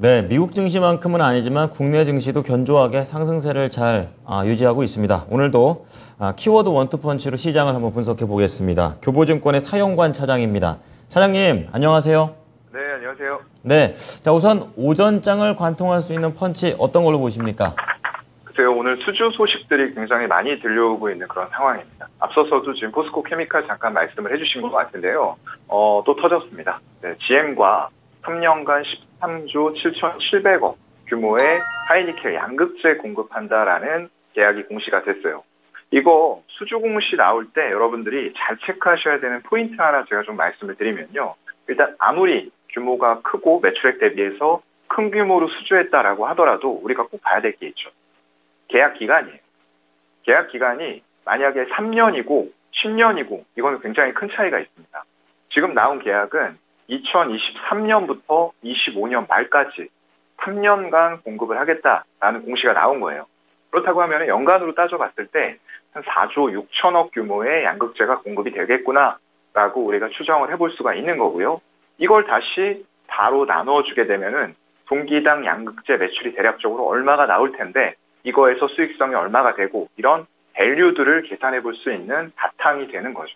네, 미국 증시만큼은 아니지만 국내 증시도 견조하게 상승세를 잘 유지하고 있습니다. 오늘도 키워드 원투펀치로 시장을 한번 분석해 보겠습니다. 교보증권의 사용관 차장입니다. 차장님, 안녕하세요. 네, 안녕하세요. 네, 자 우선 오전장을 관통할 수 있는 펀치 어떤 걸로 보십니까? 글쎄요, 오늘 수주 소식들이 굉장히 많이 들려오고 있는 그런 상황입니다. 앞서서도 지금 포스코 케미칼 잠깐 말씀을 해주신 것 같은데요. 또 터졌습니다. 네, GM과 3년간 13조 7,700억 규모의 하이니켈 양극재 공급한다라는 계약이 공시가 됐어요. 이거 수주 공시 나올 때 여러분들이 잘 체크하셔야 되는 포인트 하나 제가 좀 말씀을 드리면요. 일단 아무리 규모가 크고 매출액 대비해서 큰 규모로 수주했다라고 하더라도 우리가 꼭 봐야 될 게 있죠. 계약 기간이에요. 계약 기간이 만약에 3년이고 10년이고 이거는 굉장히 큰 차이가 있습니다. 지금 나온 계약은 2023년부터 25년 말까지 3년간 공급을 하겠다라는 공시가 나온 거예요. 그렇다고 하면 연간으로 따져봤을 때 한 4조 6천억 규모의 양극재가 공급이 되겠구나라고 우리가 추정을 해볼 수가 있는 거고요. 이걸 다시 바로 나눠주게 되면은 분기당 양극재 매출이 대략적으로 얼마가 나올 텐데 이거에서 수익성이 얼마가 되고 이런 밸류들을 계산해 볼 수 있는 바탕이 되는 거죠.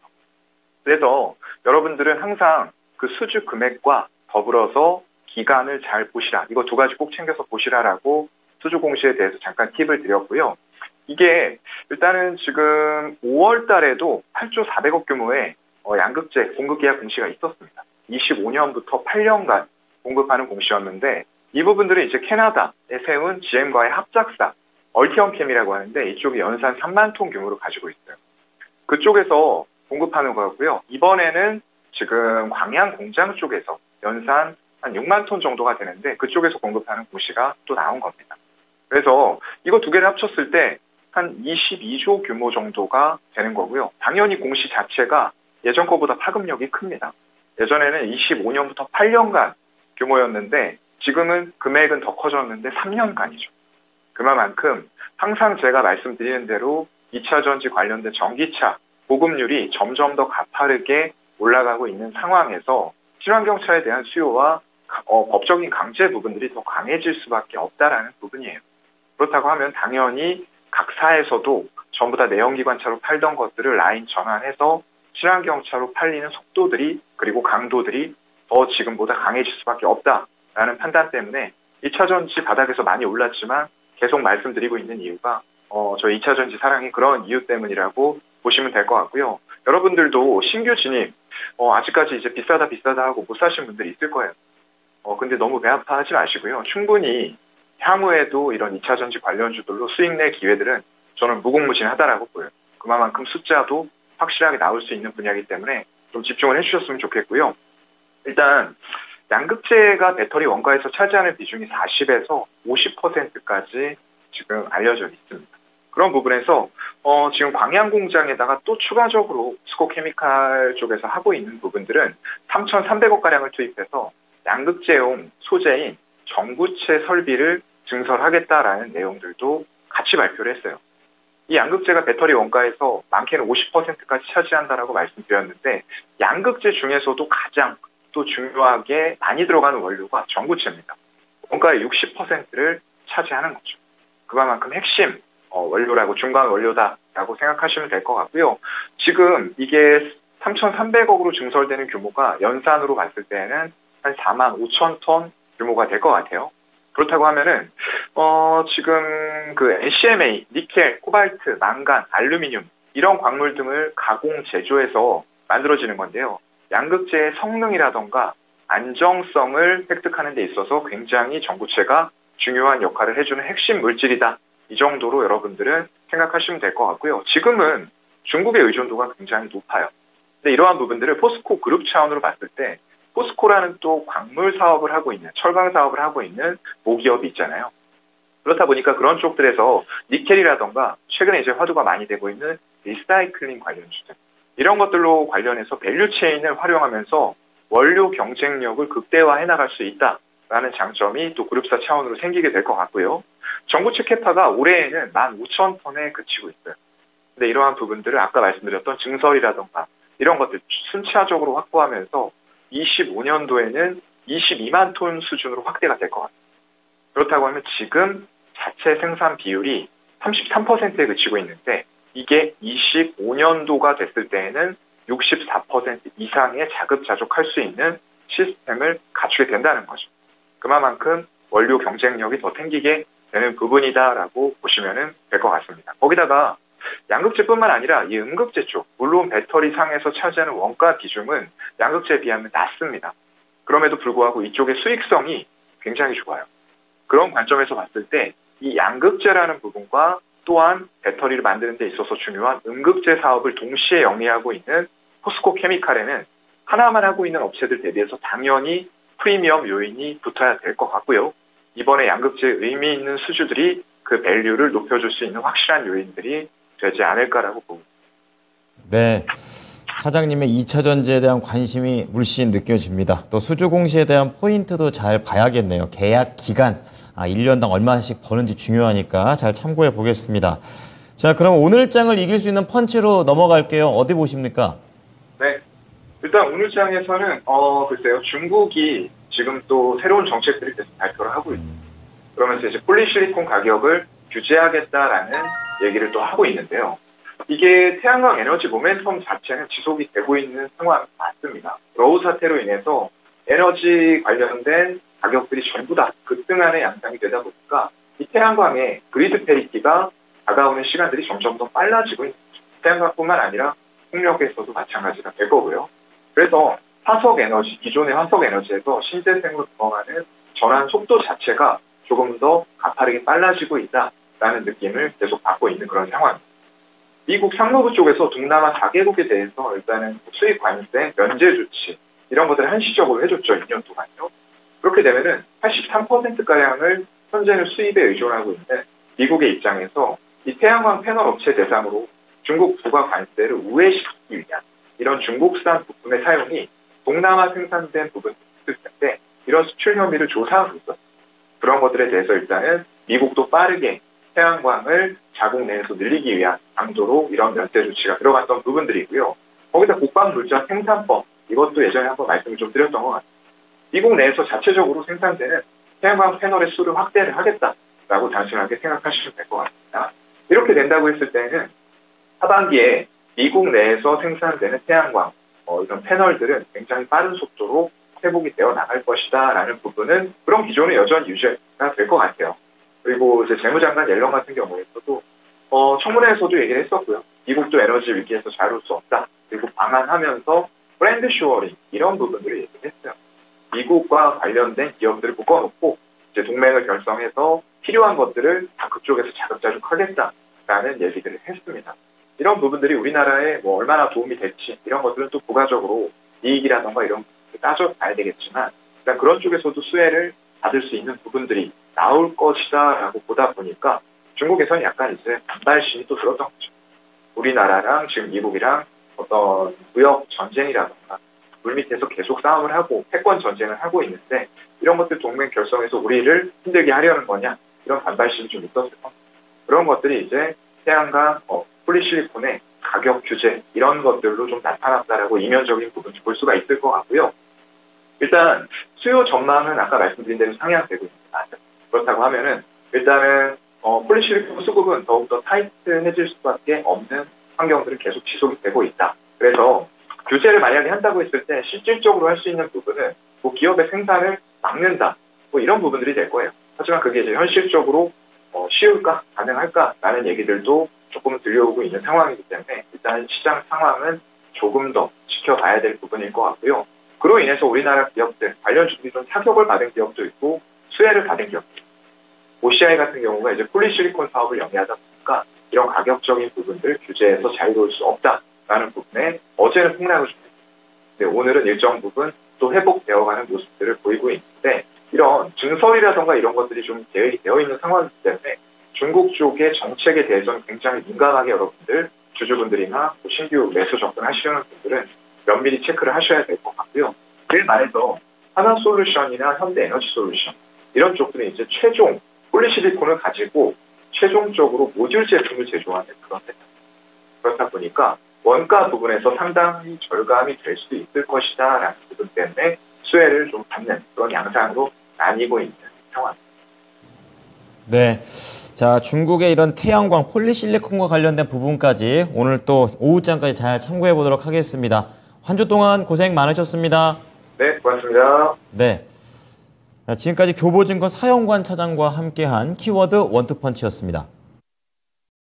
그래서 여러분들은 항상 그 수주 금액과 더불어서 기간을 잘 보시라. 이거 두 가지 꼭 챙겨서 보시라라고 수주 공시에 대해서 잠깐 팁을 드렸고요. 이게 일단은 지금 5월 달에도 8조 400억 규모의 양극재 공급 계약 공시가 있었습니다. 25년부터 8년간 공급하는 공시였는데 이 부분들은 이제 캐나다에 세운 GM과의 합작사 얼티엄캠이라고 하는데 이쪽이 연산 3만 톤 규모를 가지고 있어요. 그쪽에서 공급하는 거고요. 이번에는 지금 광양 공장 쪽에서 연산 한 6만 톤 정도가 되는데 그쪽에서 공급하는 공시가 또 나온 겁니다. 그래서 이거 두 개를 합쳤을 때 한 22조 규모 정도가 되는 거고요. 당연히 공시 자체가 예전 거보다 파급력이 큽니다. 예전에는 25년부터 8년간 규모였는데 지금은 금액은 더 커졌는데 3년간이죠. 그만큼 항상 제가 말씀드리는 대로 2차 전지 관련된 전기차 보급률이 점점 더 가파르게 올라가고 있는 상황에서 친환경차에 대한 수요와 법적인 강제 부분들이 더 강해질 수밖에 없다라는 부분이에요. 그렇다고 하면 당연히 각사에서도 전부 다 내연기관차로 팔던 것들을 라인 전환해서 친환경차로 팔리는 속도들이 그리고 강도들이 더 지금보다 강해질 수밖에 없다라는 판단 때문에 2차 전지 바닥에서 많이 올랐지만 계속 말씀드리고 있는 이유가 저희 2차 전지 사랑이 그런 이유 때문이라고 보시면 될 것 같고요. 여러분들도 신규 진입 아직까지 이제 비싸다 하고 못 사신 분들이 있을 거예요. 근데 너무 배 아파하지 마시고요. 충분히 향후에도 이런 2차 전지 관련주들로 수익 낼 기회들은 저는 무궁무진하다라고 보여요. 그만큼 숫자도 확실하게 나올 수 있는 분야이기 때문에 좀 집중을 해주셨으면 좋겠고요. 일단 양극재가 배터리 원가에서 차지하는 비중이 40에서 50%까지 지금 알려져 있습니다. 그런 부분에서 지금 광양 공장에다가 또 추가적으로 스코케미칼 쪽에서 하고 있는 부분들은 3,300억 가량을 투입해서 양극재용 소재인 전구체 설비를 증설하겠다라는 내용들도 같이 발표를 했어요. 이 양극재가 배터리 원가에서 많게는 50%까지 차지한다라고 말씀드렸는데 양극재 중에서도 가장 또 중요하게 많이 들어가는 원료가 전구체입니다. 원가의 60%를 차지하는 거죠. 그만큼 핵심 원료라고 중간 원료다라고 생각하시면 될 것 같고요. 지금 이게 3,300억으로 증설되는 규모가 연산으로 봤을 때는 한 4만 5천 톤 규모가 될 것 같아요. 그렇다고 하면은 지금 그 NCMA, 니켈, 코발트, 망간, 알루미늄 이런 광물 등을 가공 제조해서 만들어지는 건데요. 양극재의 성능이라던가 안정성을 획득하는 데 있어서 굉장히 전구체가 중요한 역할을 해주는 핵심 물질이다. 이 정도로 여러분들은 생각하시면 될 것 같고요. 지금은 중국의 의존도가 굉장히 높아요. 근데 이러한 부분들을 포스코 그룹 차원으로 봤을 때 포스코라는 또 광물 사업을 하고 있는, 철강 사업을 하고 있는 모기업이 있잖아요. 그렇다 보니까 그런 쪽들에서 니켈이라던가 최근에 이제 화두가 많이 되고 있는 리사이클링 관련주들 이런 것들로 관련해서 밸류체인을 활용하면서 원료 경쟁력을 극대화해 나갈 수 있다라는 장점이 또 그룹사 차원으로 생기게 될 것 같고요. 전구체 캐파가 올해에는 15,000톤에 그치고 있어요. 근데 이러한 부분들을 아까 말씀드렸던 증설이라던가 이런 것들 순차적으로 확보하면서 25년도에는 22만 톤 수준으로 확대가 될 것 같아요. 그렇다고 하면 지금 자체 생산 비율이 33%에 그치고 있는데 이게 25년도가 됐을 때에는 64% 이상의 자급자족할 수 있는 시스템을 갖추게 된다는 거죠. 그만큼 원료 경쟁력이 더 생기게 되는 부분이다라고 보시면 될 것 같습니다. 거기다가 양극재뿐만 아니라 이 음극재 쪽, 물론 배터리 상에서 차지하는 원가 비중은 양극재에 비하면 낮습니다. 그럼에도 불구하고 이쪽의 수익성이 굉장히 좋아요. 그런 관점에서 봤을 때 이 양극재라는 부분과 또한 배터리를 만드는 데 있어서 중요한 음극재 사업을 동시에 영위하고 있는 포스코 케미칼에는 하나만 하고 있는 업체들 대비해서 당연히 프리미엄 요인이 붙어야 될 것 같고요. 이번에 양극재의 의미 있는 수주들이 그 밸류를 높여줄 수 있는 확실한 요인들이 되지 않을까라고 봅니다. 네, 사장님의 2차 전지에 대한 관심이 물씬 느껴집니다. 또 수주 공시에 대한 포인트도 잘 봐야겠네요. 계약 기간, 1년당 얼마씩 버는지 중요하니까 잘 참고해 보겠습니다. 자, 그럼 오늘 장을 이길 수 있는 펀치로 넘어갈게요. 어디 보십니까? 네, 일단 오늘 장에서는 글쎄요, 중국이 지금 또 새로운 정책들을 계속 발표를 하고 있습니다. 그러면서 이제 폴리실리콘 가격을 규제하겠다라는 얘기를 또 하고 있는데요. 이게 태양광 에너지 모멘텀 자체는 지속이 되고 있는 상황이 맞습니다. 러우 사태로 인해서 에너지 관련된 가격들이 전부 다 급등하는 양상이 되다 보니까 이 태양광의 그리드 페리티가 다가오는 시간들이 점점 더 빨라지고 있는 거죠. 태양광뿐만 아니라 풍력에서도 마찬가지가 될 거고요. 그래서 화석 에너지, 기존의 화석 에너지에서 신재생으로 들어가는 전환 속도 자체가 조금 더 가파르게 빨라지고 있다라는 느낌을 계속 받고 있는 그런 상황입니다. 미국 상무부 쪽에서 동남아 4개국에 대해서 일단은 수입 관세, 면제 조치 이런 것들을 한시적으로 해줬죠. 2년 동안요. 그렇게 되면은 83%가량을 현재는 수입에 의존하고 있는 미국의 입장에서 이 태양광 패널 업체 대상으로 중국 부가 관세를 우회시키기 위한 이런 중국산 부품의 사용이 동남아 생산된 부분이 있을 텐데 이런 수출 혐의를 조사하고 있었습니다. 그런 것들에 대해서 일단은 미국도 빠르게 태양광을 자국 내에서 늘리기 위한 강도로 이런 면세 조치가 들어갔던 부분들이고요. 거기다 국방물자 생산법, 이것도 예전에 한번 말씀을 좀 드렸던 것 같습니다. 미국 내에서 자체적으로 생산되는 태양광 패널의 수를 확대를 하겠다라고 단순하게 생각하시면 될 것 같습니다. 이렇게 된다고 했을 때는 하반기에 미국 내에서 생산되는 태양광, 이런 패널들은 굉장히 빠른 속도로 회복이 되어 나갈 것이다라는 부분은 그런 기조는 여전히 유지가 될 것 같아요. 그리고 이제 재무장관 옐런 같은 경우에서도 청문회에서도 얘기를 했었고요. 미국도 에너지 위기에서 자유로울 수 없다. 그리고 방한하면서 브랜드 슈어링 이런 부분들을 얘기를 했어요. 미국과 관련된 기업들을 묶어놓고 이제 동맹을 결성해서 필요한 것들을 다 그쪽에서 자급자족하겠다라는 얘기들을 했습니다. 이런 부분들이 우리나라에 뭐 얼마나 도움이 될지 이런 것들은 또 부가적으로 이익이라던가 이런 부분을 따져봐야 되겠지만 일단 그런 쪽에서도 수혜를 받을 수 있는 부분들이 나올 것이다라고 보다 보니까 중국에서는 약간 이제 반발심이 또 들었던 거죠. 우리나라랑 지금 미국이랑 어떤 무역 전쟁이라던가 물밑에서 계속 싸움을 하고 패권 전쟁을 하고 있는데 이런 것들 동맹 결성해서 우리를 힘들게 하려는 거냐 이런 반발심이 좀 있었을 겁니다. 그런 것들이 이제 태양광 폴리실리콘의 가격 규제 이런 것들로 좀 나타났다라고 이면적인 부분을 볼 수가 있을 것 같고요. 일단 수요 전망은 아까 말씀드린 대로 상향되고 있습니다. 그렇다고 하면은 일단은 폴리실리콘 수급은 더욱더 타이트해질 수밖에 없는 환경들은 계속 지속이 되고 있다. 그래서 규제를 만약에 한다고 했을 때 실질적으로 할 수 있는 부분은 뭐 기업의 생산을 막는다 뭐 이런 부분들이 될 거예요. 하지만 그게 이제 현실적으로 쉬울까 가능할까라는 얘기들도 조금 들려오고 있는 상황이기 때문에 일단 시장 상황은 조금 더 지켜봐야 될 부분일 것 같고요. 그로 인해서 우리나라 기업들 관련 주식이 좀 타격을 받은 기업도 있고 수혜를 받은 기업도 있고 OCI 같은 경우가 이제 폴리실리콘 사업을 영위하다 보니까 이런 가격적인 부분들 규제에서 자유로울 수 없다라는 부분에 어제는 폭락을 좀 했습니다. 오늘은 일정 부분 또 회복되어가는 모습들을 보이고 있는데 이런 증설이라던가 이런 것들이 좀 계획이 되어 있는 상황이기 때문에 중국 쪽의 정책에 대해서는 굉장히 민감하게 여러분들 주주분들이나 신규 매수 접근하시려는 분들은 면밀히 체크를 하셔야 될 것 같고요. 예를 말해서 하나솔루션이나 현대에너지솔루션 이런 쪽들은 이제 최종 폴리실리콘을 가지고 최종적으로 모듈 제품을 제조하는 그런 세상. 그렇다 보니까 원가 부분에서 상당히 절감이 될 수도 있을 것이다라는 부분 때문에 수혜를 좀 받는 그런 양상으로 나뉘고 있는 상황입니다. 네. 자, 중국의 이런 태양광 폴리실리콘과 관련된 부분까지 오늘 또 오후장까지 잘 참고해 보도록 하겠습니다. 한 주 동안 고생 많으셨습니다. 네, 고맙습니다. 네. 자, 지금까지 교보증권 사영관 차장과 함께한 키워드 원투펀치였습니다.